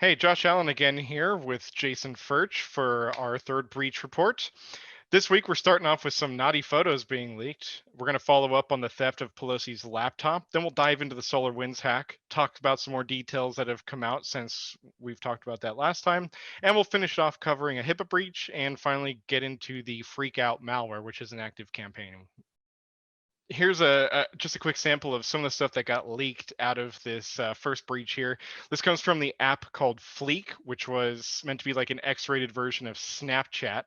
Hey, Josh Allen again here with Jason Furch for our third breach report. This week, we're starting off with some naughty photos being leaked. We're going to follow up on the theft of Pelosi's laptop. Then we'll dive into the SolarWinds hack, talk about some more details that have come out since we've talked about that last time. And we'll finish off covering a HIPAA breach and finally get into the Freakout Malware, which is an active campaign. Here's just a quick sample of some of the stuff that got leaked out of this first breach here. This comes from the app called Fleek, which was meant to be like an X-rated version of Snapchat.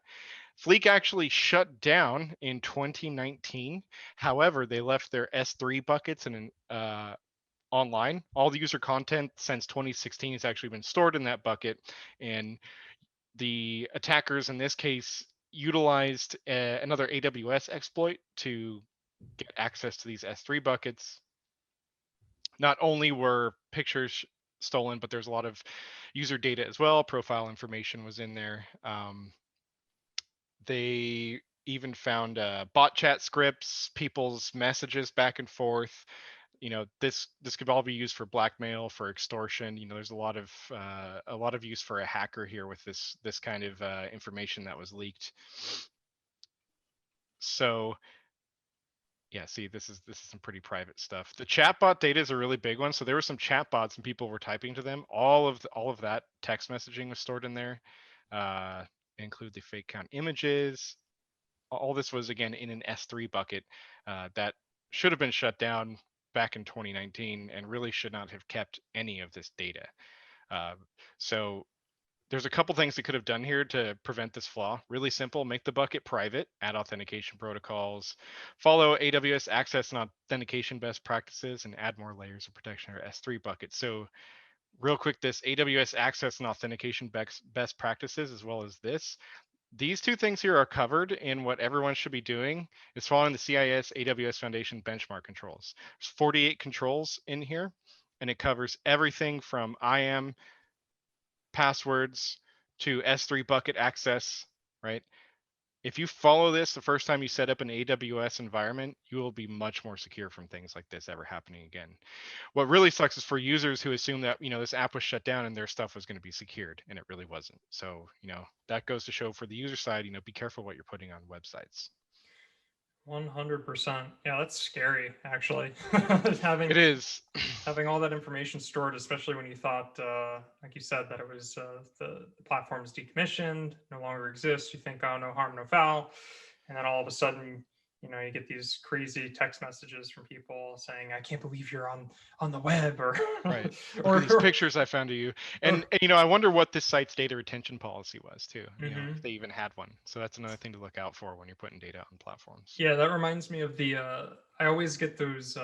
Fleek actually shut down in 2019. However, they left their S3 buckets and online. All the user content since 2016 has actually been stored in that bucket, and the attackers in this case utilized another AWS exploit to get access to these S3 buckets. Not only were pictures stolen, but there's a lot of user data as well. Profile information was in there. They even found bot chat scripts, people's messages back and forth. This could all be used for blackmail, for extortion. There's a lot of use for a hacker here with this kind of information that was leaked. So yeah, see, this is some pretty private stuff. The chatbot data is a really big one. So there were some chatbots and people were typing to them. All of that text messaging was stored in there. Include the fake count images. All this was again in an S3 bucket that should have been shut down back in 2019 and really should not have kept any of this data. So there's a couple things they could have done here to prevent this flaw. Really simple: make the bucket private, add authentication protocols, follow AWS access and authentication best practices, and add more layers of protection or S3 buckets. So real quick, this AWS access and authentication best practices, as well as these two things here are covered in what everyone should be doing is following the CIS AWS Foundation benchmark controls. There's 48 controls in here, and it covers everything from IAM passwords to S3 bucket access, right? If you follow this the first time you set up an AWS environment, you will be much more secure from things like this ever happening again. What really sucks is for users who assume that, this app was shut down and their stuff was going to be secured, and it really wasn't. So, that goes to show for the user side, be careful what you're putting on websites. 100%. Yeah, that's scary, actually. It is. Having all that information stored, especially when you thought, like you said, that it was the platform is decommissioned, no longer exists. You think, oh, no harm, no foul, and then all of a sudden, you get these crazy text messages from people saying, "I can't believe you're on the web," or Right. Look at these or, pictures I found of you. And, or I wonder what this site's data retention policy was too, if mm-hmm. they even had one. So that's another thing to look out for when you're putting data on platforms. Yeah, that reminds me of the I always get those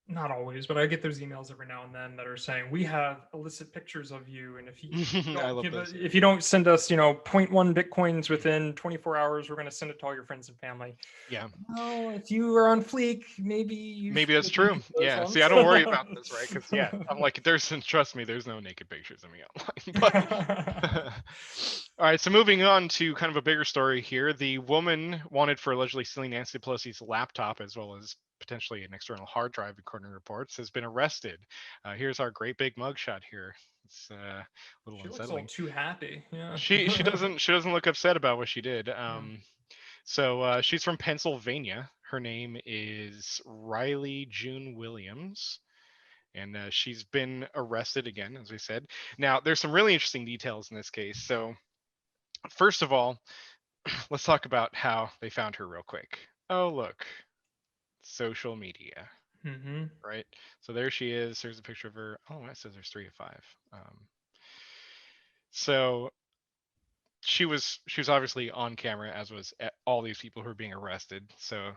not always, but I get those emails every now and then that are saying we have illicit pictures of you, and if you I don't love those. if you don't send us, 0.1 bitcoins within 24 hours, we're going to send it to all your friends and family. Yeah. Well, if you are on Fleek, maybe you Maybe should that's look into true. those Yeah. See, I ones. don't worry about this, right? Because I'm like, trust me, there's no naked pictures of me online. But all right. So moving on to kind of a bigger story here, the woman wanted for allegedly stealing Nancy Pelosi's laptop as well as potentially an external hard drive, according to reports, has been arrested. Here's our great big mugshot here. It's a little She looks all unsettling. too happy. Yeah. She doesn't look upset about what she did. Yeah. So she's from Pennsylvania. Her name is Riley June Williams, and she's been arrested again, as we said. Now, there's some really interesting details in this case. So, first of all, let's talk about how they found her real quick. Oh, look, social media, Mm-hmm. right? So there she is. There's a picture of her. Oh, it says there's 3 of 5. So she was obviously on camera, as was all these people who are being arrested. So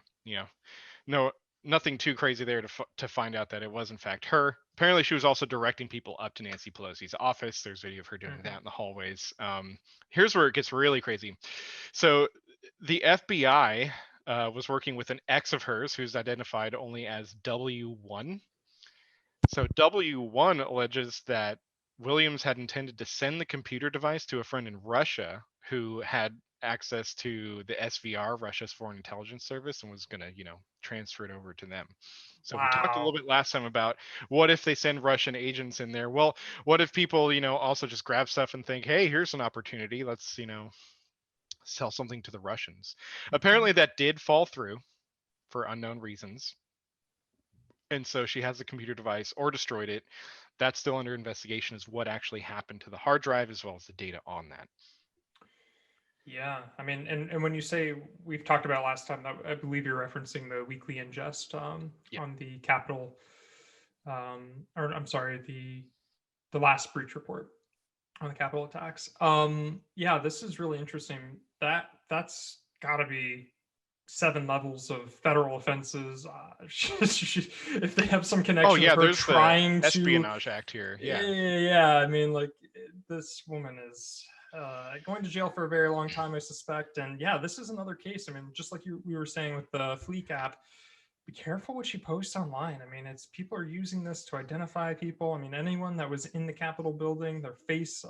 no, nothing too crazy there to find out that it was in fact her. Apparently, she was also directing people up to Nancy Pelosi's office. There's video of her doing Mm-hmm. that in the hallways. Here's where it gets really crazy. So the FBI was working with an ex of hers who's identified only as W1. So W1 alleges that Williams had intended to send the computer device to a friend in Russia who had access to the SVR, Russia's Foreign Intelligence Service, and was going to, transfer it over to them. So we talked a little Wow. bit last time about what if they send Russian agents in there? Well, what if people, also just grab stuff and think, hey, here's an opportunity. Let's, sell something to the Russians. Mhm. Apparently that did fall through for unknown reasons. And so she has the computer device or destroyed it. That's still under investigation, is what actually happened to the hard drive as well as the data on that. Yeah, I mean, and when you say, we've talked about last time, that I believe you're referencing the weekly ingest Yeah. on the Capitol, or I'm sorry, the last breach report on the Capitol attacks. Yeah, this is really interesting. That's got to be 7 levels of federal offenses. If they have some Oh connection with yeah, her there's the trying to, Espionage Act here. Yeah. yeah, I mean, like, this woman is going to jail for a very long time, I suspect. And yeah, this is another case. I mean, just like we were saying with the Fleek app, be careful what you post online. I mean, it's people are using this to identify people. I mean, anyone that was in the Capitol building, their face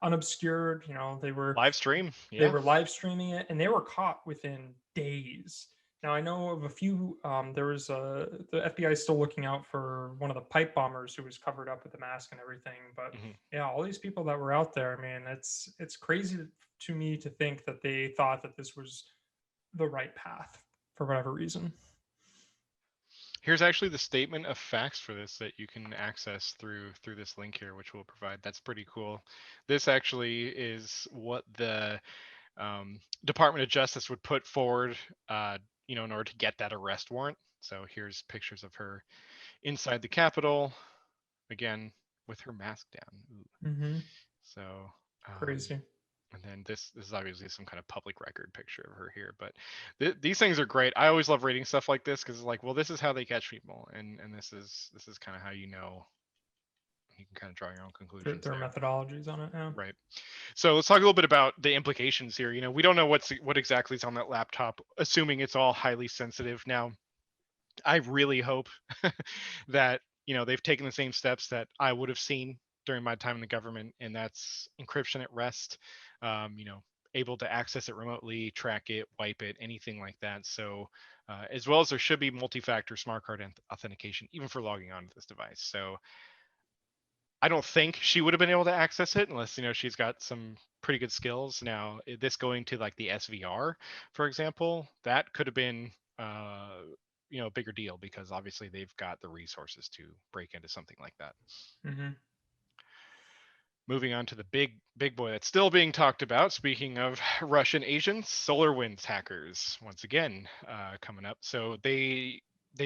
unobscured, Live stream. they Yeah. were live streaming it, and they were caught within days. Now I know of a few. There was the FBI is still looking out for one of the pipe bombers who was covered up with the mask and everything. But Hmm. yeah, all these people that were out there, I mean, it's crazy to me to think that they thought that this was the right path for whatever reason. Here's actually the statement of facts for this that you can access through this link here, which we'll provide. That's pretty cool. This actually is what the Department of Justice would put forward, in order to get that arrest warrant. So here's pictures of her inside the Capitol, again with her mask down. Ooh. Mm-hmm. So, Crazy. and then this is obviously some kind of public record picture of her here. But these things are great. I always love reading stuff like this because it's like, well, this is how they catch people, and this is kind of how you can kind of draw your own conclusions Their there. methodologies on it. Yeah. Right. So let's talk a little bit about the implications here. We don't know what exactly is on that laptop, assuming it's all highly sensitive. Now, I really hope that they've taken the same steps that I would have seen during my time in the government, and that's encryption at rest. Um, you know, able to access it remotely, track it, wipe it, anything like that. So, as well as there should be multi-factor smart card authentication, even for logging onto this device. So, I don't think she would have been able to access it unless she's got some pretty good skills. Now, this going to like the SVR, for example, that could have been a bigger deal because obviously they've got the resources to break into something like that. Mm-hmm. Moving on to the big boy that's still being talked about. Speaking of Russian agents, SolarWinds hackers once again coming up. So they've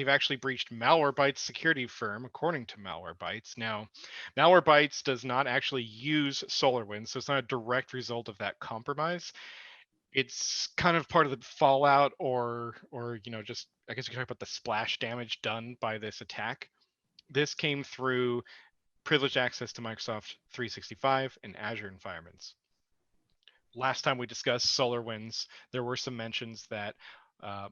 actually breached Malwarebytes security firm, according to Malwarebytes. Now, Malwarebytes does not actually use SolarWinds, so it's not a direct result of that compromise. It's kind of part of the fallout, or just I guess you could talk about the splash damage done by this attack. This came through privileged access to Microsoft 365 and Azure environments. Last time we discussed SolarWinds, there were some mentions that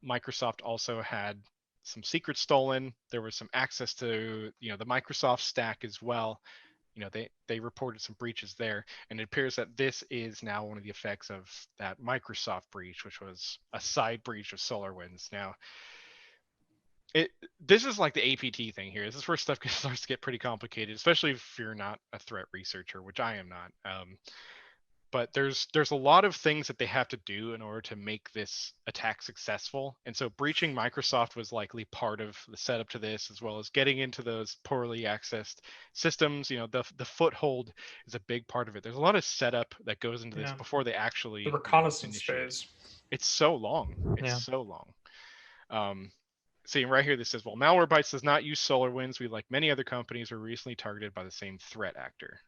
Microsoft also had some secrets stolen. There was some access to the Microsoft stack as well. They reported some breaches there, and it appears that this is now one of the effects of that Microsoft breach, which was a side breach of SolarWinds. Now, this is like the APT thing here. This is where stuff starts to get pretty complicated, especially if you're not a threat researcher, which I am not. But there's a lot of things that they have to do in order to make this attack successful. And so breaching Microsoft was likely part of the setup to this, as well as getting into those poorly accessed systems. The foothold is a big part of it. There's a lot of setup that goes into this Yeah. before they The actually reconnaissance initiate. phase. It's so long. It's Yeah. so long. Um, See right here, this says, well, Malwarebytes does not use SolarWinds. We, like many other companies, were recently targeted by the same threat actor.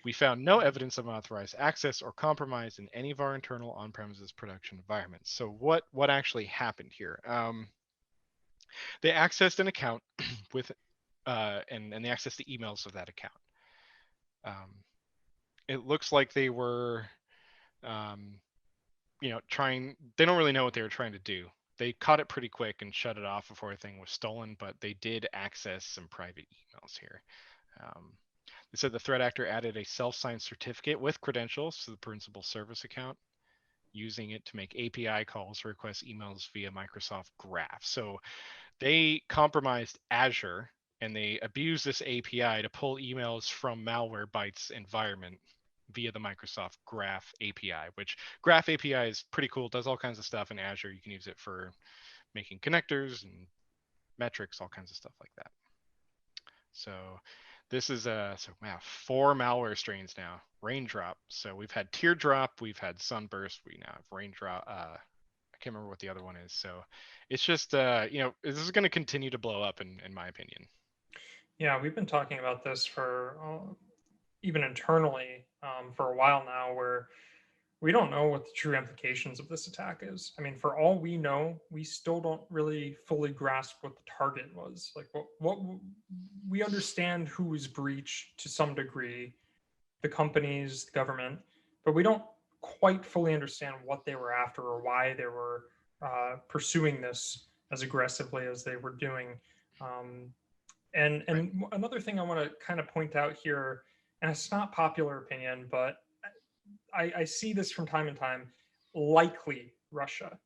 We found no evidence of unauthorized access or compromise in any of our internal on-premises production environments. So what actually happened here? They accessed an account with, and they accessed the emails of that account. It looks like they were, um, trying. They don't really know what they were trying to do. They caught it pretty quick and shut it off before everything was stolen, but they did access some private emails here. Um, they said the threat actor added a self-signed certificate with credentials to the principal service account. using it to make API calls, request emails via Microsoft Graph. So they compromised Azure and they abused this API to pull emails from Malwarebytes environment via the Microsoft Graph API, which Graph API is pretty cool, does all kinds of stuff in Azure. You can use it for making connectors and metrics, all kinds of stuff like that. So this is so wow, 4 malware strains now. Raindrop. So we've had teardrop, we've had sunburst, we now have raindrop. I can't remember what the other one is. So it's just this is going to continue to blow up in my opinion. Yeah, we've been talking about this for even internally for a while now, where we don't know what the true implications of this attack is. I mean, for all we know, we still don't really fully grasp what the target was. Like, what we understand who was breached to some degree, the companies, the government, but we don't quite fully understand what they were after or why they were pursuing this as aggressively as they were doing. Um, Right. and another thing I want to kind of point out here, and it's not popular opinion, but I see this from time to time. Likely Russia.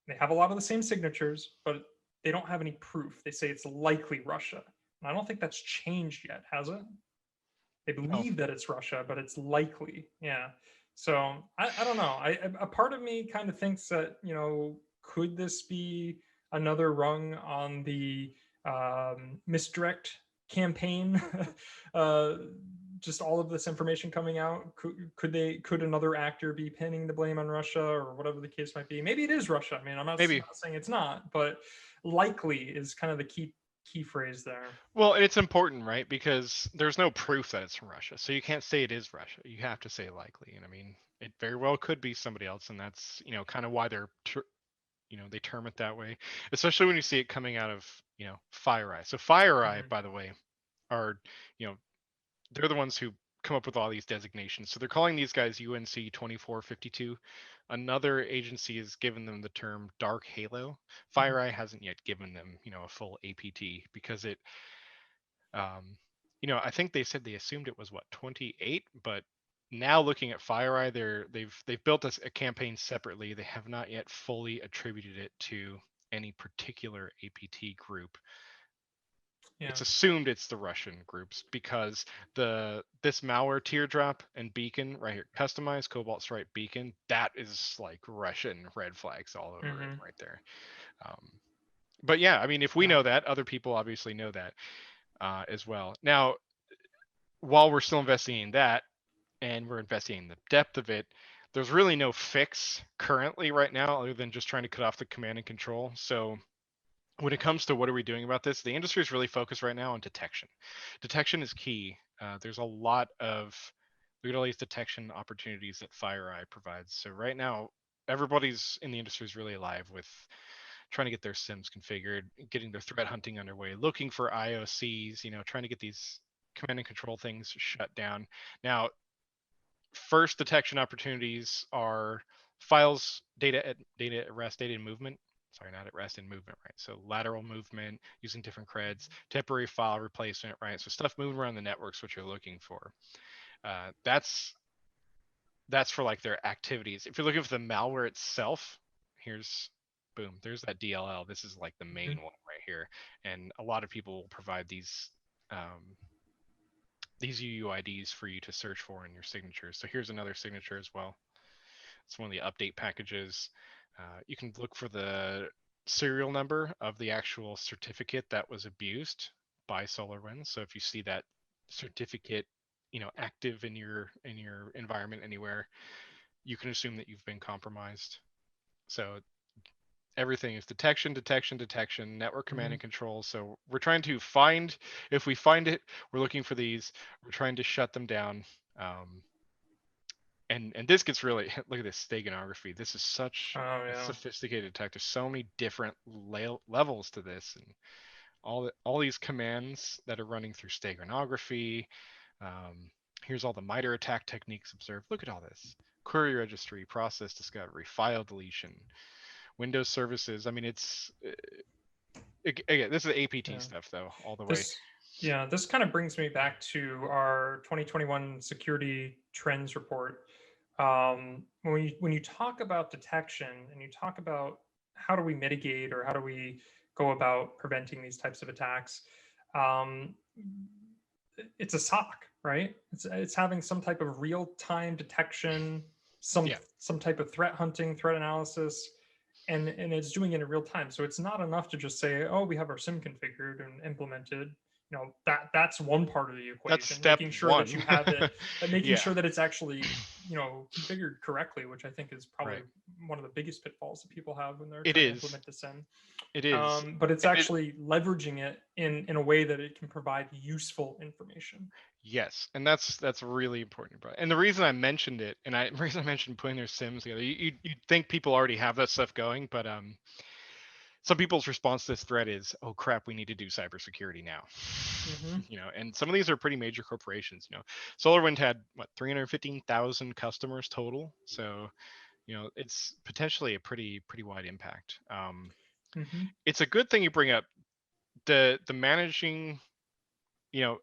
They have a lot of the same signatures, but they don't have any proof. They say it's likely Russia. And I don't think that's changed yet, has it? They No, believe that it's Russia, but it's likely. Yeah. So I don't know. A part of me kind of thinks that, could this be another rung on the misdirect campaign? uh, just all of this information coming out. Could another actor be pinning the blame on Russia or whatever the case might be? Maybe it is Russia. I mean, I'm maybe. not saying it's not, but likely is kind of the key phrase there. Well, it's important, right? Because there's no proof that it's from Russia. So you can't say it is Russia. You have to say likely. And I mean, it very well could be somebody else, and that's, kind of why they term it that way, especially when you see it coming out of, FireEye. So FireEye, Mm-hmm. by the way, are, you know, they're the ones who come up with all these designations. So they're calling these guys UNC 2452. Another agency has given them the term Dark Halo. Mm-hmm. FireEye hasn't yet given them, a full APT because um, I think they said they assumed it was what 28, but now looking at FireEye, they've built a campaign separately. They have not yet fully attributed it to any particular APT group. Yeah. It's assumed it's the Russian groups because this malware teardrop and beacon right here, customized Cobalt Stripe beacon, that is like Russian red flags all over it Mm-hmm. right there. Um, but yeah, I mean, if we Yeah. know that, other people obviously know that as well. Now, while we're still investigating that and we're investigating the depth of it, there's really no fix currently right now other than just trying to cut off the command and control. So when it comes to what are we doing about this, the industry is really focused right now on detection. Detection is key. There's a lot of look at all these detection opportunities that FireEye provides. So right now, everybody's in the industry is really alive with trying to get their SIMs configured, getting their threat hunting underway, looking for IOCs, trying to get these command and control things shut down. Now, first detection opportunities are files, data at rest, data in movement. Sorry, not at rest, in movement, right? So lateral movement using different creds, temporary file replacement, right? So stuff moving around the network's what you're looking for. That's for like their activities. If you're looking for the malware itself, here's boom, there's that DLL. This is like the main one right here, and a lot of people will provide these UUIDs for you to search for in your signatures. So here's another signature as well. It's one of the update packages. You can look for the serial number of the actual certificate that was abused by SolarWinds. So if you see that certificate, active in your environment anywhere, you can assume that you've been compromised. So everything is detection, detection, detection, network command Mm-hmm. and control. So we're trying to find, if we find it, we're looking for these. We're trying to shut them down. Um, and this gets really look at this steganography. This is such Oh a yeah. sophisticated attack. There's so many different levels to this, and all these commands that are running through steganography. Um, here's all the MITRE attack techniques observed. Look at all this: query registry, process discovery, file deletion, Windows services. I mean, again, this is APT Yeah. stuff though, all the way. This yeah, this kind of brings me back to our 2021 security trends report. when you talk about detection and you talk about how do we mitigate or how do we go about preventing these types of attacks, um, it's a SOC, right? It's having some type of real time detection, Yeah. some type of threat hunting, threat analysis, and it's doing it in real time. So it's not enough to just say, oh, we have our SIM configured and implemented. That's one part of the That's equation, step making sure that one. you have it, making Yeah. sure that it's actually configured correctly, which I think is probably Right. one of the biggest pitfalls that people have when they're It trying to is. implement the SIM. It is. But it's And it, actually leveraging it in a way that it can provide useful information. yes, and that's really important, bro. And the reason I mentioned it, and the reason I mentioned putting their Sims together, you'd think people already have that stuff going, but some people's response to this threat is, "Oh crap, we need to do cybersecurity now." Mm-hmm. And some of these are pretty major corporations. SolarWind had what 315,000 customers total, so it's potentially a pretty wide impact. Mm-hmm. It's a good thing you bring up the managing, you know,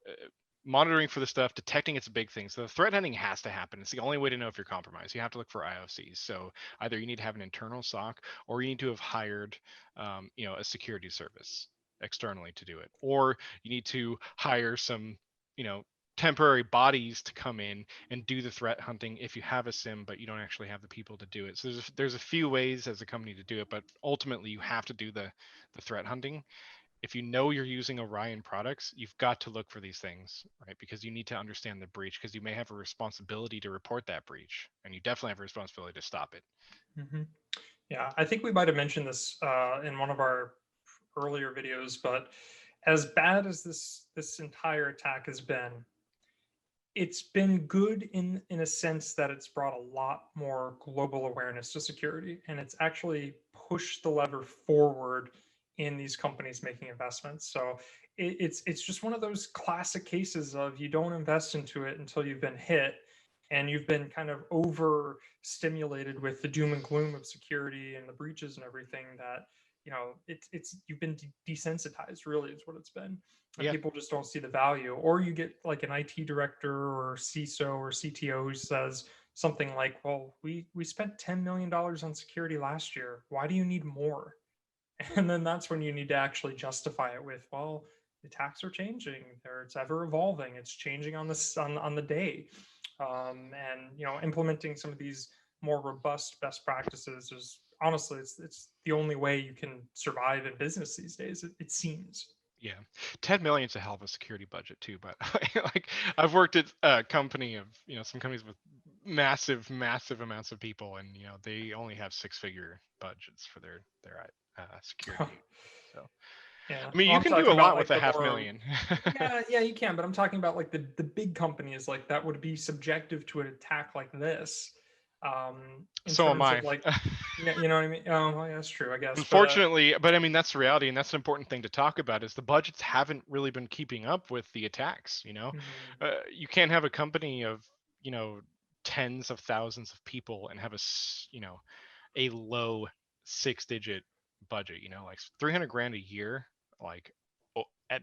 monitoring for the stuff, detecting it's a big thing. So the threat hunting has to happen. It's the only way to know if you're compromised. You have to look for IOCs. So either you need to have an internal SOC, or you need to have hired, a security service externally to do it, or you need to hire some, you know, temporary bodies to come in and do the threat hunting if you have a sim but you don't actually have the people to do it. So there's a few ways as a company to do it, but ultimately you have to do the threat hunting. If you know you're using Orion products, you've got to look for these things, right? Because you need to understand the breach, because you may have a responsibility to report that breach, and you definitely have a responsibility to stop it. Mm-hmm. Yeah, I think we might have mentioned this in one of our earlier videos, but as bad as this entire attack has been, it's been good in a sense that it's brought a lot more global awareness to security, and it's actually pushed the lever forward in these companies making investments. So it's just one of those classic cases of you don't invest into it until you've been hit and you've been kind of overstimulated with the doom and gloom of security and the breaches and everything that it's you've been desensitized, really is what it's been, and Yeah. people just don't see the value. Or you get like an IT director or CISO or CTO who says something like, well, we spent $10 million on security last year, why do you need more? And then that's when you need to actually justify it with, well, the attacks are changing, it's ever evolving, it's changing on this on the day. And implementing some of these more robust best practices is honestly, it's the only way you can survive in business these days, it seems. Yeah, 10 million is a hell of a security budget too. But like, I've worked at a company of, some companies with massive amounts of people, and they only have six-figure budgets for their security. So Yeah. I mean, Well, you I'm can do talking a about lot with like a the half more, million. yeah, you can, but I'm talking about like the big companies like that would be subjective to an attack like this. In So am terms I. of like, yeah, you know what I mean? Oh, well, yeah, that's true, I guess. But Unfortunately, but I mean that's the reality, and that's an important thing to talk about. Is the budgets haven't really been keeping up with the attacks. mhm. You can't have a company of you know tens of thousands of people and have a low six-digit budget. Like 300 grand a year. Like,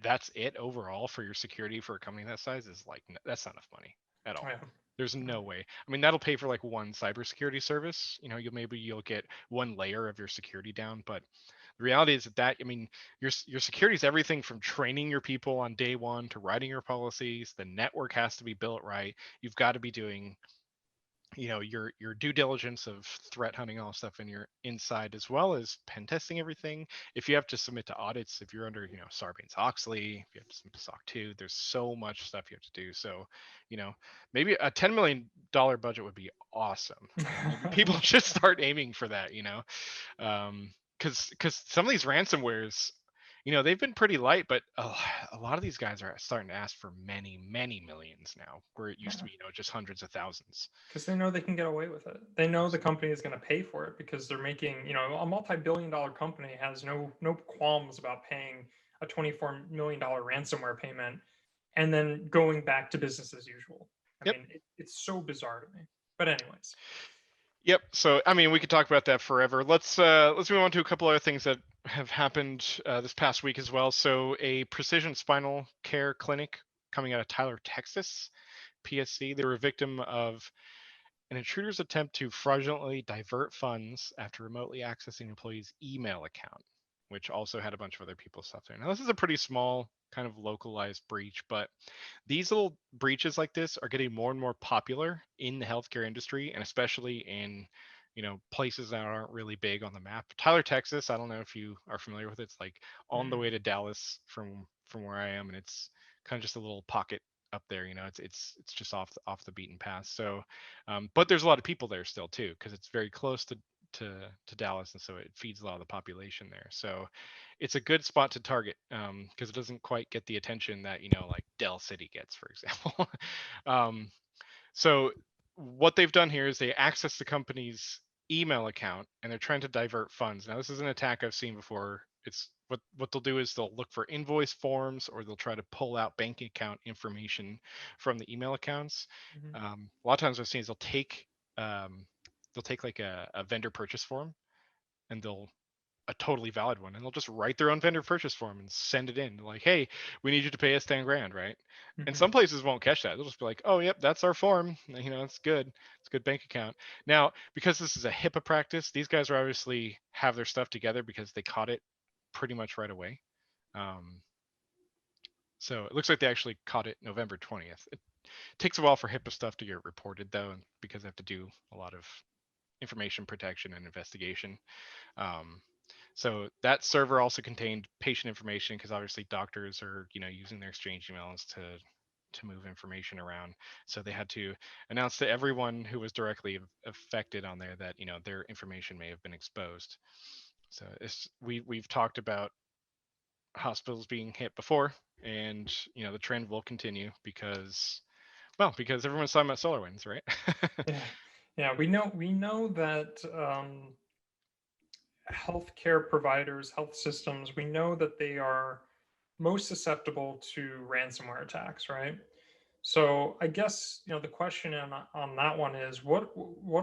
that's it overall for your security for a company that size is like that's not enough money at Oh, all. yeah. There's Yeah. no way. I mean, that'll pay for like one cybersecurity service. You'll get one layer of your security down, but the reality is that I mean, your security is everything from training your people on day one to writing your policies. The network has to be built right. You've got to be doing your due diligence of threat hunting, all stuff in your inside, as well as pen testing everything. If you have to submit to audits, if you're under Sarbanes-Oxley, if you have to submit to SOC 2, there's so much stuff you have to do. So you know maybe a $10 million budget would be awesome, and maybe people should start aiming for that. Because some of these ransomwares, they've been pretty light, but a lot of these guys are starting to ask for many millions now, where it used to be just hundreds of thousands. Because they know they can get away with it. They know the company is going to pay for it because they're making, a multi-billion-dollar company has no qualms about paying a $24 million ransomware payment and then going back to business as usual. I Yep. mean, it's so bizarre to me. But anyways, Yep. So I mean, we could talk about that forever. Let's move on to a couple other things that have happened this past week as well. So a precision spinal care clinic coming out of Tyler, Texas, PSC. They were a victim of an intruder's attempt to fraudulently divert funds after remotely accessing an employee's email account, which also had a bunch of other people's stuff there. Now, this is a pretty small kind of localized breach, but these little breaches like this are getting more and more popular in the healthcare industry, and especially in places that aren't really big on the map. Tyler, Texas, I don't know if you are familiar with it. It's like on the way to Dallas from where I am, and it's kind of just a little pocket up there. It's just off the beaten path. So but there's a lot of people there still too, because it's very close to Dallas, and so it feeds a lot of the population there. So it's a good spot to target, because it doesn't quite get the attention that like Dell City gets, for example. um, so what they've done here is they access the company's email account, and they're trying to divert funds. Now, this is an attack I've seen before. It's what they'll do is they'll look for invoice forms, or they'll try to pull out bank account information from the email accounts. Mhm. A lot of times I've seen is they'll take like a vendor purchase form, and they'll a totally valid one, and they'll just write their own vendor purchase form and send it in. Like, hey, we need you to pay us 10 grand, right? And Mhm. some places won't catch that. They'll just be like, oh, yep, that's our form. It's good. It's a good bank account. Now, because this is a HIPAA practice, these guys are obviously have their stuff together because they caught it pretty much right away. Um, so it looks like they actually caught it November 20th. It takes a while for HIPAA stuff to get reported, though, because they have to do a lot of information protection and investigation. Um, so that server also contained patient information, because obviously doctors are using their exchange emails to move information around. So they had to announce to everyone who was directly affected on there that their information may have been exposed. So we've talked about hospitals being hit before, and the trend will continue because everyone's talking about SolarWinds, right? Yeah, yeah. We know that healthcare providers, health systems, we know that they are most susceptible to ransomware attacks, right? So I guess the question on that one is what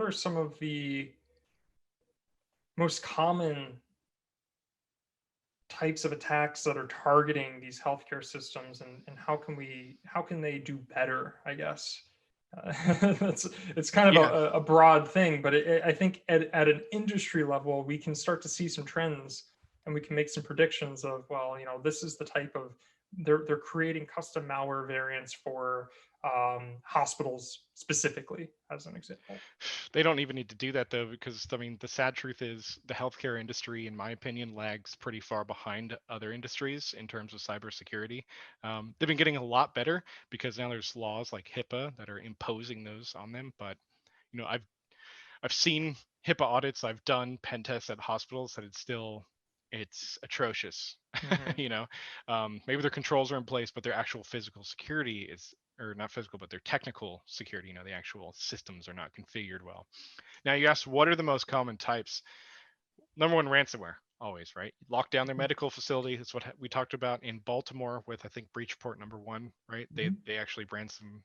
are some of the most common types of attacks that are targeting these healthcare systems, and how can they do better, I guess. It's kind of Yeah. a broad thing, but I think at an industry level we can start to see some trends, and we can make some predictions of, well, this is the type of, they're creating custom malware variants for hospitals specifically, as an example. They don't even need to do that, though, because I mean the sad truth is the healthcare industry, in my opinion, lags pretty far behind other industries in terms of cybersecurity. They've been getting a lot better because now there's laws like HIPAA that are imposing those on them. But I've seen HIPAA audits. I've done pen tests at hospitals that it's atrocious. Hmm. you know, Maybe their controls are in place, but their actual physical security is, or not physical, but their technical security. The actual systems are not configured well. Now, you asked what are the most common types. Number one, ransomware, always, right? Lock down their medical facility. That's what we talked about in Baltimore with, I think, breach report number one, right? They Hmm. they actually ransom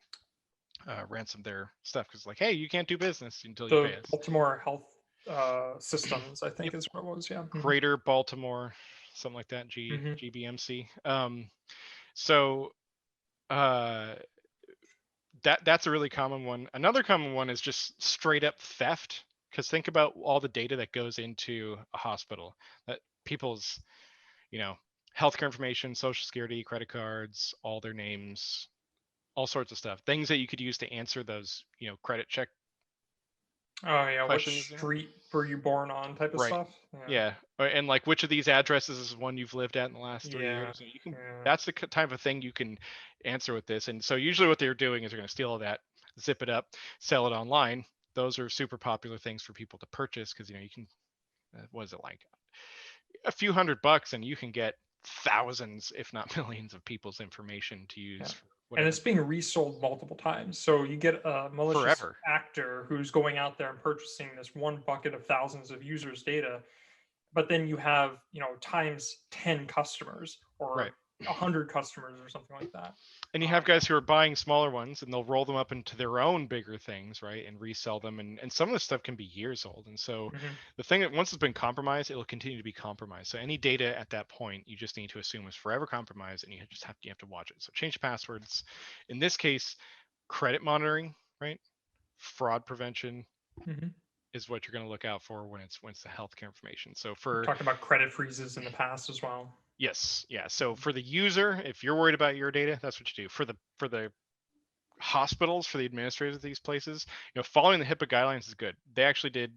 their stuff because, like, hey, you can't do business until you pay The us. Baltimore Health Systems, I Yep. think, is what it was. Yeah. Hmm. Greater Baltimore, something like that. Hmm. GBMC. So uh, that's a really common one. Another common one is just straight up theft. Because think about all the data that goes into a hospital, that people's you know healthcare information, social security, credit cards, all their names, all sorts of stuff, things that you could use to answer those credit check Oh yeah, which questions. street were you born on type of Right. stuff. Yeah. Yeah. And like, which of these addresses is one you've lived at in the last 3 years? Yeah. And you can, Yeah. that's the type of thing you can answer with this. And so usually what they're doing is they're going to steal all that, zip it up, sell it online. Those are super popular things for people to purchase because, you can, what is it like? A few $100 and you can get thousands, if not millions of people's information to Yeah. use for And whatever it's being resold multiple times. So you get a malicious forever. actor who's going out there and purchasing this one bucket of thousands of users' data, but then you have, times 10 customers Right. or 100 customers or something like that. And you have Yeah. guys who are buying smaller ones and they'll roll them up into their own bigger things, right, and resell them. And some of this stuff can be years old. And so Hmm. the thing that once it's been compromised, it'll continue to be compromised. So any data at that point you just need to assume is forever compromised, and you have to watch it. So change passwords. In this case, credit monitoring, right, fraud prevention Hmm. is what you're going to look out for when it's the healthcare information. So We've for talked about credit freezes in the past as well. yes, yeah. So for the user, if you're worried about your data, that's what you do. For the hospitals, for the administrators of these places, following the HIPAA guidelines is good. They actually did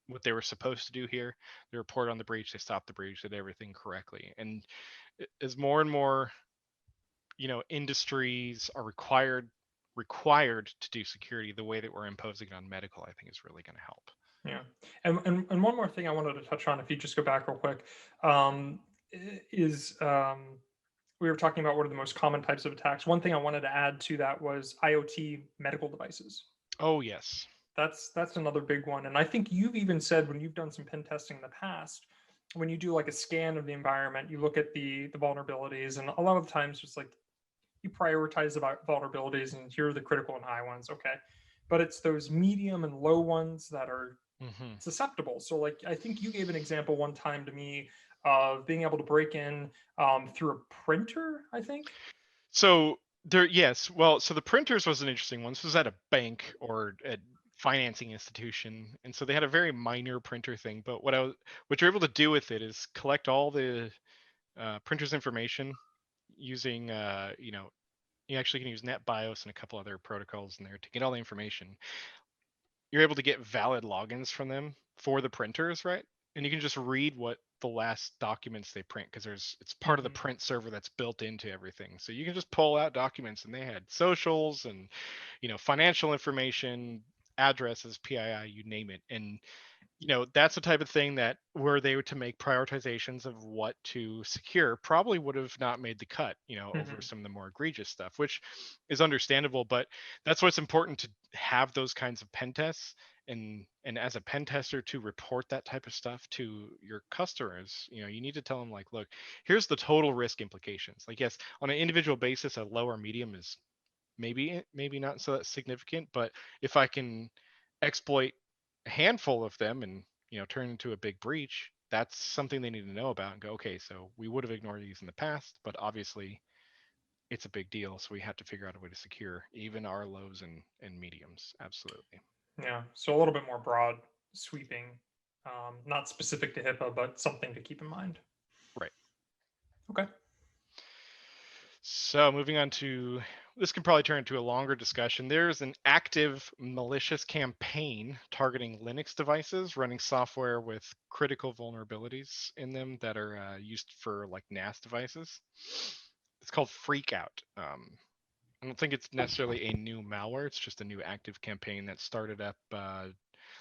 what they were supposed to do here. They reported on the breach, they stopped the breach, did everything correctly. And as more and more, industries are required to do security, the way that we're imposing it on medical, I think is really going to help. Yeah, and one more thing I wanted to touch on, if you just go back real quick, um, is we were talking about what are the most common types of attacks. One thing I wanted to add to that was IoT medical devices. Oh yes. That's another big one, and I think you've even said when you've done some pen testing in the past, when you do like a scan of the environment, you look at the vulnerabilities, and a lot of the times it's like you prioritize the vulnerabilities, and here are the critical and high ones. Okay, but it's those medium and low ones that are Hmm. susceptible. So, like, I think you gave an example one time to me of being able to break in through a printer, I think. So there, yes. Well, so the printers was an interesting one. This was at a bank or a financing institution, and so they had a very minor printer thing. But what you're able to do with it is collect all the printer's information using, you actually can use NetBIOS and a couple other protocols in there to get all the information. You're able to get valid logins from them for the printers, right? And you can just read what the last documents they print because it's part of the Hmm. print server that's built into everything. So you can just pull out documents and they had socials and financial information, addresses, PII, you name it. And that's the type of thing that were they were to make prioritizations of what to secure probably would have not made the cut, over Hmm. some of the more egregious stuff, which is understandable. But that's what's important, to have those kinds of pen tests, and as a pen tester, to report that type of stuff to your customers. You need to tell them, like, look, here's the total risk implications. Like, yes, on an individual basis, a low or medium is maybe not so significant, but if I can exploit a handful of them and turn into a big breach, that's something they need to know about and go, okay, so we would have ignored these in the past, but obviously it's a big deal, so we have to figure out a way to secure even our lows and mediums. Absolutely. Yeah, so a little bit more broad, sweeping, not specific to HIPAA, but something to keep in mind. Right. Okay. So moving on to, this can probably turn into a longer discussion. There's an active malicious campaign targeting Linux devices running software with critical vulnerabilities in them that are used for like NAS devices. It's called Freakout. I don't think it's necessarily a new malware. It's just a new active campaign that started up.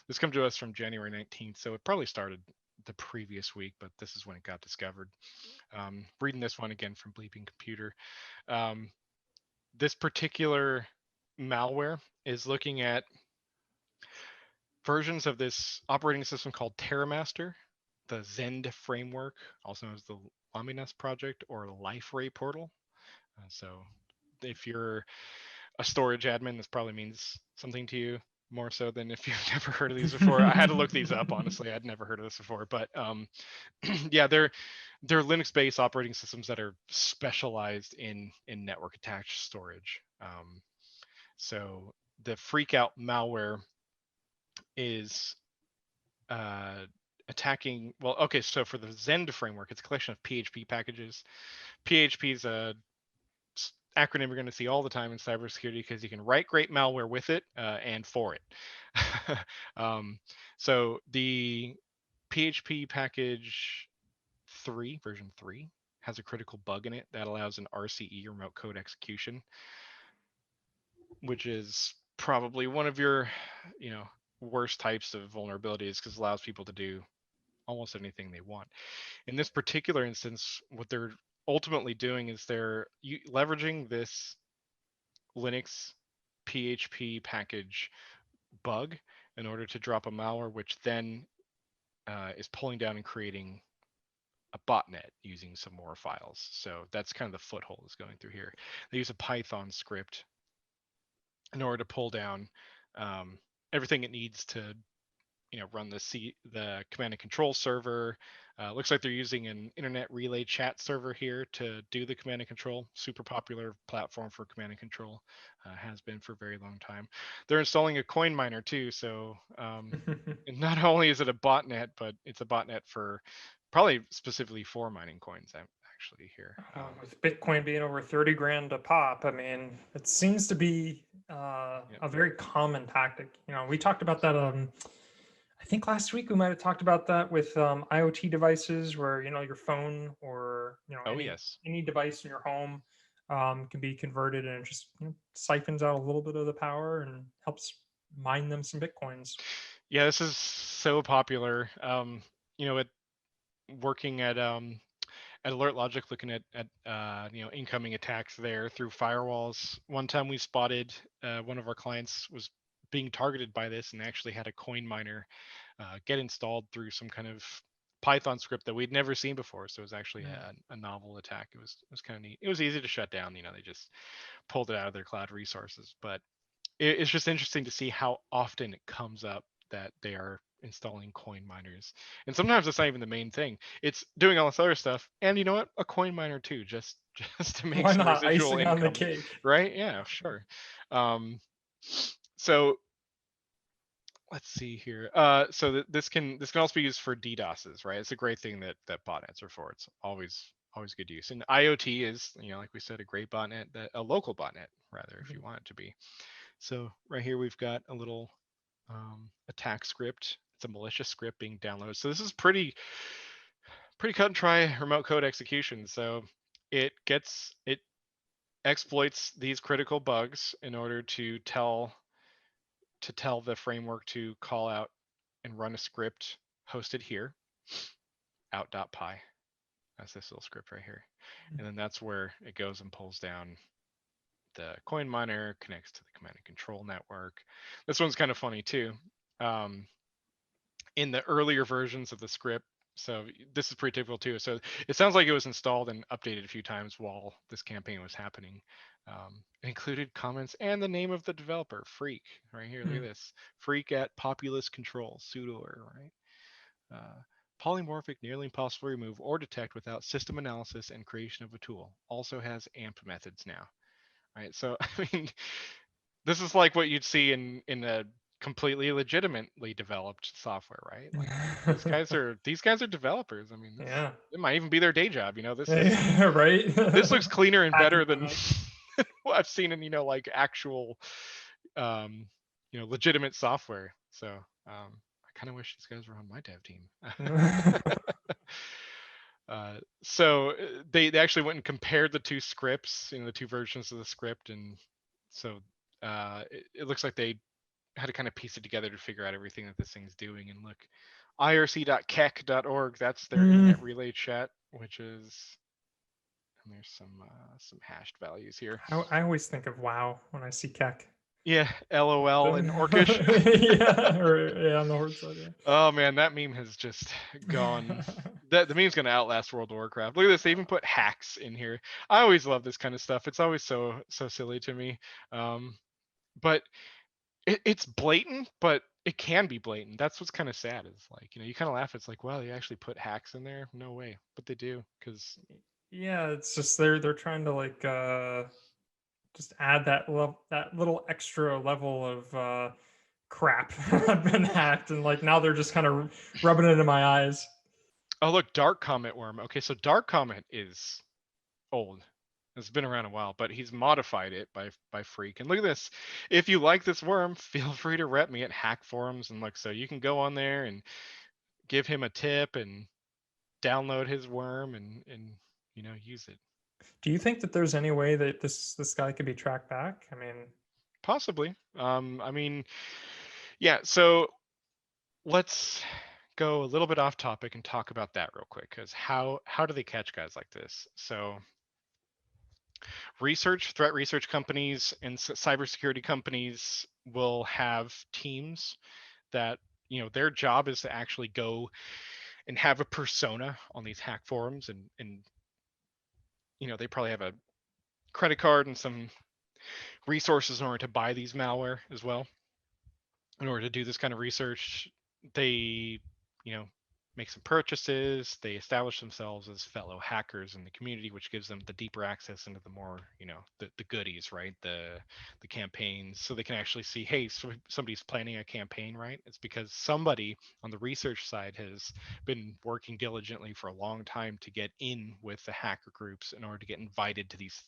This comes to us from January 19th, so it probably started the previous week, but this is when it got discovered. Reading this one again from Bleeping Computer. Um, this particular malware is looking at versions of this operating system called TerraMaster, the Zend framework, also known as the Laminas project or Life Ray portal. So if you're a storage admin, this probably means something to you more so than if you've never heard of these before. I had to look these up, honestly. I'd never heard of this before, but yeah, they're Linux-based operating systems that are specialized in network attached storage. So the Freakout malware is uh, attacking. Well, okay, so for the Zend framework, it's a collection of PHP packages. PHP is a acronym you're going to see all the time in cybersecurity because you can write great malware with it and for it. um, so the PHP package 3, version 3, has a critical bug in it that allows an RCE, remote code execution, which is probably one of your, worst types of vulnerabilities because it allows people to do almost anything they want. In this particular instance, what they're ultimately doing is they're leveraging this Linux PHP package bug in order to drop a malware, which then is pulling down and creating a botnet using some more files. So that's kind of the foothold is going through here. They use a Python script in order to pull down um, everything it needs to run the command and control server, Looks like they're using an internet relay chat server here to do the command and control. Super popular platform for command and control, has been for a very long time. They're installing a coin miner too, so and not only is it a botnet, but it's a botnet for probably specifically for mining coins. I'm actually here. With Bitcoin being over 30 grand a pop, I mean, it seems to be Yeah. a very common tactic. We talked about that. I think last week we might have talked about that with IoT devices, where your phone or Oh any yes. device in your home can be converted, and it just siphons out a little bit of the power and helps mine them some bitcoins. Yeah, this is so popular. At working at Alert Logic, looking at incoming attacks there through firewalls. One time we spotted one of our clients was being targeted by this and actually had a coin miner get installed through some kind of Python script that we'd never seen before. So it was actually a novel attack. It was kind of neat. It was easy to shut down. They just pulled it out of their cloud resources. But it's just interesting to see how often it comes up that they are installing coin miners. And sometimes it's not even the main thing. It's doing all this other stuff. And you know what? A coin miner too, just just to make Why some not? residual Icing on the income, cake. right? Yeah, sure. Um, so let's see here. This can also be used for DDoSes, right? It's a great thing that botnets are for. It's always good use. And IoT is, like we said, a great botnet, a local botnet rather, if you want it to be. So right here we've got a little attack script. It's a malicious script being downloaded. So this is pretty cut and dry remote code execution. So it exploits these critical bugs in order to tell the framework to call out and run a script hosted here, out.py. That's this little script right here. And then that's where it goes and pulls down the coin miner, connects to the command and control network. This one's kind of funny too. Um, in the earlier versions of the script, so this is pretty typical too. So it sounds like it was installed and updated a few times while this campaign was happening. It included comments and the name of the developer, Freak, right here. Look at this, Freak at Populous Control, sudoer, right? Polymorphic, nearly impossible to remove or detect without system analysis and creation of a tool. Also has AMP methods now, right? So I mean, this is like what you'd see in a completely legitimately developed software, right? Like these guys are developers. I mean, this Yeah. it might even be their day job. Right. This looks cleaner and Hacking better for than night. what I've seen in like actual um legitimate software. So I kind of wish these guys were on my dev team. They actually went and compared the two scripts, the two versions of the script, and so it looks like they had to kind of piece it together to figure out everything that this thing's doing. And look, irc.kek.org, that's their internet relay chat, which is, and there's some hashed values here. I always think of WoW when I see Keck. Yeah, LOL and Orcish. Yeah, on the horde side. Yeah. Oh man, that meme has just gone. That the meme's gonna outlast World of Warcraft. Look at this, they even put hacks in here. I always love this kind of stuff. It's always so silly to me. But it's blatant, but it can be blatant. That's what's kind of sad. Is like, you kind of laugh. It's like, wow, they actually put hacks in there. No way, but they do because Yeah, it's just they're trying to like just add that little extra level of crap I've been hacked, and like now they're just kind of rubbing it in my eyes. oh look, Dark Comet Worm. Okay, so Dark Comet is old. It's been around a while, but he's modified it by Freak. And look at this. If you like this worm, feel free to rep me at Hack Forums. And look, so you can go on there and give him a tip and download his worm and use it. Do you think that there's any way that this guy could be tracked back? I mean, Possibly. I mean, yeah. So let's go a little bit off topic and talk about that real quick. Because how do they catch guys like this? So threat research companies and cybersecurity companies will have teams that their job is to actually go and have a persona on these hack forums, and they probably have a credit card and some resources in order to buy these malware as well. In order to do this kind of research, they make some purchases. They establish themselves as fellow hackers in the community, which gives them the deeper access into the more, the goodies, right? The campaigns, so they can actually see, hey, so somebody's planning a campaign, right? It's because somebody on the research side has been working diligently for a long time to get in with the hacker groups in order to get invited to these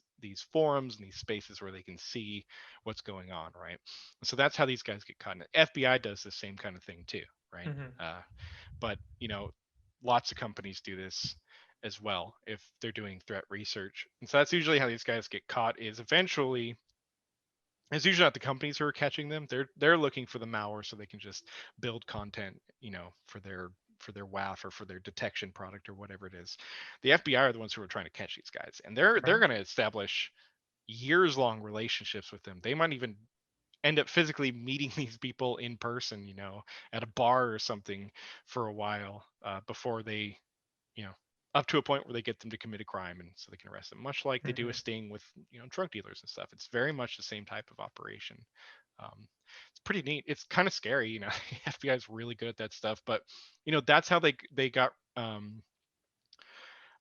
forums and these spaces where they can see what's going on, right? So that's how these guys get caught. And the FBI does the same kind of thing too, right? Hmm. But lots of companies do this as well if they're doing threat research. And so that's usually how these guys get caught. Is eventually it's usually not the companies who are catching them. They're looking for the malware so they can just build content, for their WAF or for their detection product or whatever it is. The FBI are the ones who are trying to catch these guys, and they're Right. going to establish years long relationships with them. They might even end up physically meeting these people in person, at a bar or something for a while before they, you know, up to a point where they get them to commit a crime and so they can arrest them, much like they do a Hmm. sting with, drug dealers and stuff. It's very much the same type of operation. It's pretty neat. It's kind of scary, the FBI is really good at that stuff, but that's how they got.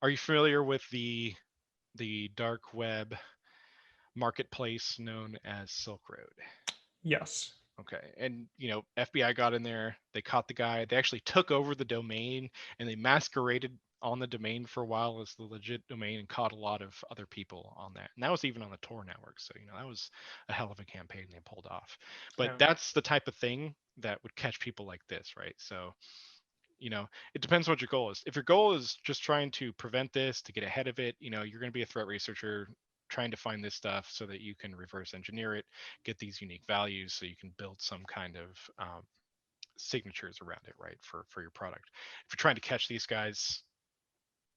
Are you familiar with the dark web marketplace known as Silk Road? Yes. Okay. And, FBI got in there, they caught the guy, they actually took over the domain and they masqueraded on the domain for a while as the legit domain and caught a lot of other people on that. And that was even on the Tor network. So, that was a hell of a campaign they pulled off. But Yeah. that's the type of thing that would catch people like this, right? So, it depends what your goal is. If your goal is just trying to prevent this, to get ahead of it, you're going to be a threat researcher trying to find this stuff so that you can reverse engineer it, get these unique values so you can build some kind of signatures around it, right, for your product. If you're trying to catch these guys,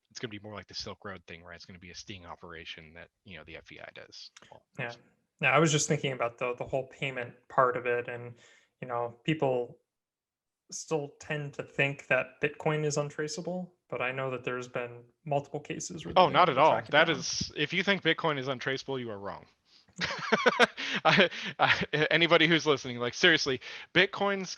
it's going to be more like the Silk Road thing, right? It's going to be a sting operation that the FBI does. Well, Yeah. Yeah. I was just thinking about the whole payment part of it, and people still tend to think that Bitcoin is untraceable, but I know that there's been multiple cases where they've oh, been not able at to all. track it That down. is, if you think Bitcoin is untraceable, you are wrong. Yeah. Anybody who's listening, like seriously, Bitcoin's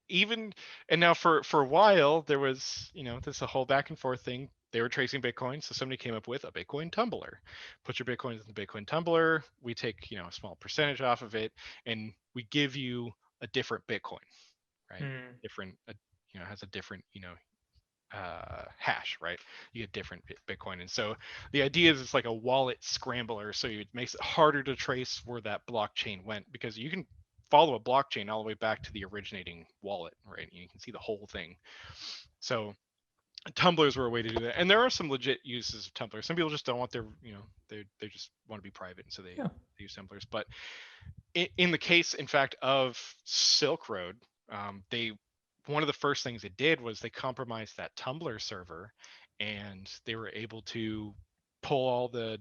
even, and now for a while there was this a whole back and forth thing. They were tracing Bitcoin, so somebody came up with a Bitcoin tumbler. Put your Bitcoins in the Bitcoin tumbler. We take a small percentage off of it, and we give you a different Bitcoin, right? Hmm. Different, has a different hash, right? You get different Bitcoin. And so the idea is it's like a wallet scrambler. So it makes it harder to trace where that blockchain went because you can follow a blockchain all the way back to the originating wallet, right? You can see the whole thing. So tumblers were a way to do that. And there are some legit uses of tumblers. Some people just don't want their, they just want to be private. And so they Yeah. use tumblers. But in the case, in fact, of Silk Road, they one of the first things they did was they compromised that Tumblr server, and they were able to pull all the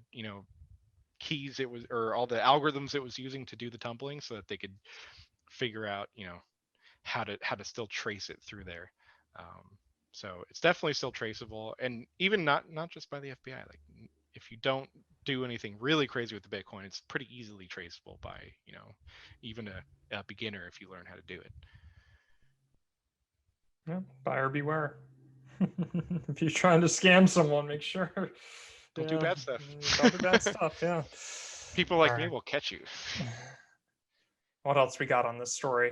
keys it was or all the algorithms it was using to do the tumbling, so that they could figure out how to still trace it through there. Um, so it's definitely still traceable, and even not just by the FBI. Like if you don't do anything really crazy with the Bitcoin, it's pretty easily traceable by even a beginner if you learn how to do it. Yeah. Buyer beware. If you're trying to scam someone, make sure. Don't do Yeah. bad stuff. Don't do bad stuff. Yeah. People All like me right. will catch you. What else we got on this story?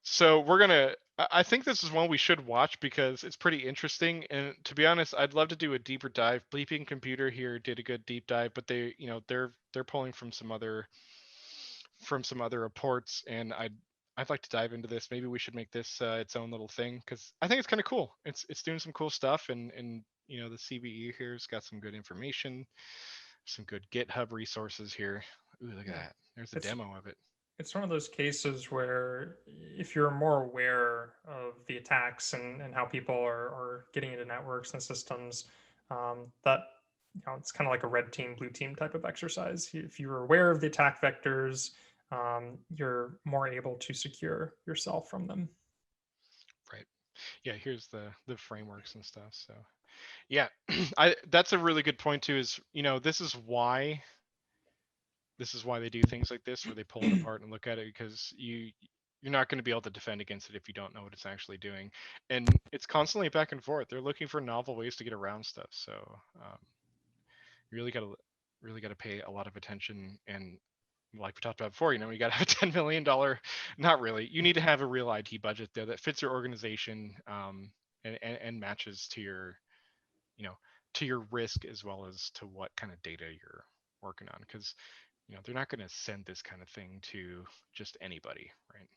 So we're gonna. I think this is one we should watch because it's pretty interesting. And to be honest, I'd love to do a deeper dive. Bleeping Computer here did a good deep dive, but they're pulling from some other reports, and I'd like to dive into this. Maybe we should make this its own little thing because I think it's kind of cool. It's doing some cool stuff, and the CVE here's got some good information, some good GitHub resources here. Ooh, look at Yeah. that. There's a It's demo of it. it's one of those cases where if you're more aware of the attacks and how people are getting into networks and systems, that it's kind of like a red team, blue team type of exercise. If you're aware of the attack vectors, you're more able to secure yourself from them. Right. Yeah, here's the frameworks and stuff. So yeah, I that's a really good point too. Is this is why they do things like this where they pull it apart and look at it because you're not going to be able to defend against it if you don't know what it's actually doing. And it's constantly back and forth. They're looking for novel ways to get around stuff. So you really got to pay a lot of attention. And like we talked about before, you got to have a $10 million. Not really. You need to have a real IT budget there that fits your organization, and matches to your you know to your risk as well as to what kind of data you're working on, because they're not going to send this kind of thing to just anybody, right?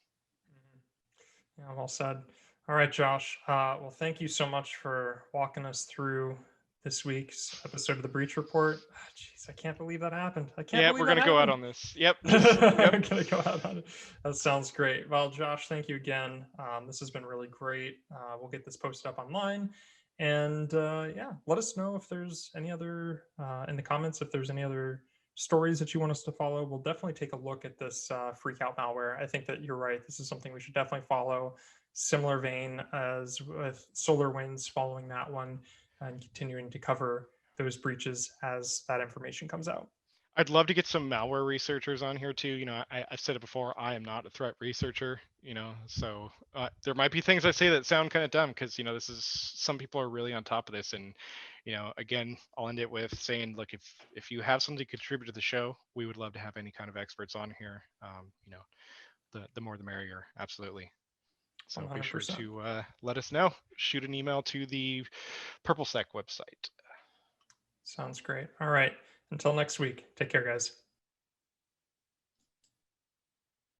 Yeah, well said. All right, Josh. Well, thank you so much for walking us through this week's episode of the Breach Report. Jeez, I can't believe that happened. I can't Yeah, believe we're that gonna go out happened. on this. Yep, just yep. I'm gonna go out on it. That sounds great. Well, Josh, thank you again. This has been really great. We'll get this posted up online, and yeah, let us know if there's any other in the comments if there's any other stories that you want us to follow. We'll definitely take a look at this Freakout malware. I think that you're right. This is something we should definitely follow. Similar vein as with SolarWinds, following that one and continuing to cover those breaches as that information comes out. I'd love to get some malware researchers on here too. I've said it before. I am not a threat researcher. So there might be things I say that sound kind of dumb because this is some people are really on top of this. And again, I'll end it with saying, look, if you have something to contribute to the show, we would love to have any kind of experts on here. The more the merrier. Absolutely. So be sure 100%. to let us know. Shoot an email to the PurpleSec website. Sounds great. All right. Until next week, take care, guys.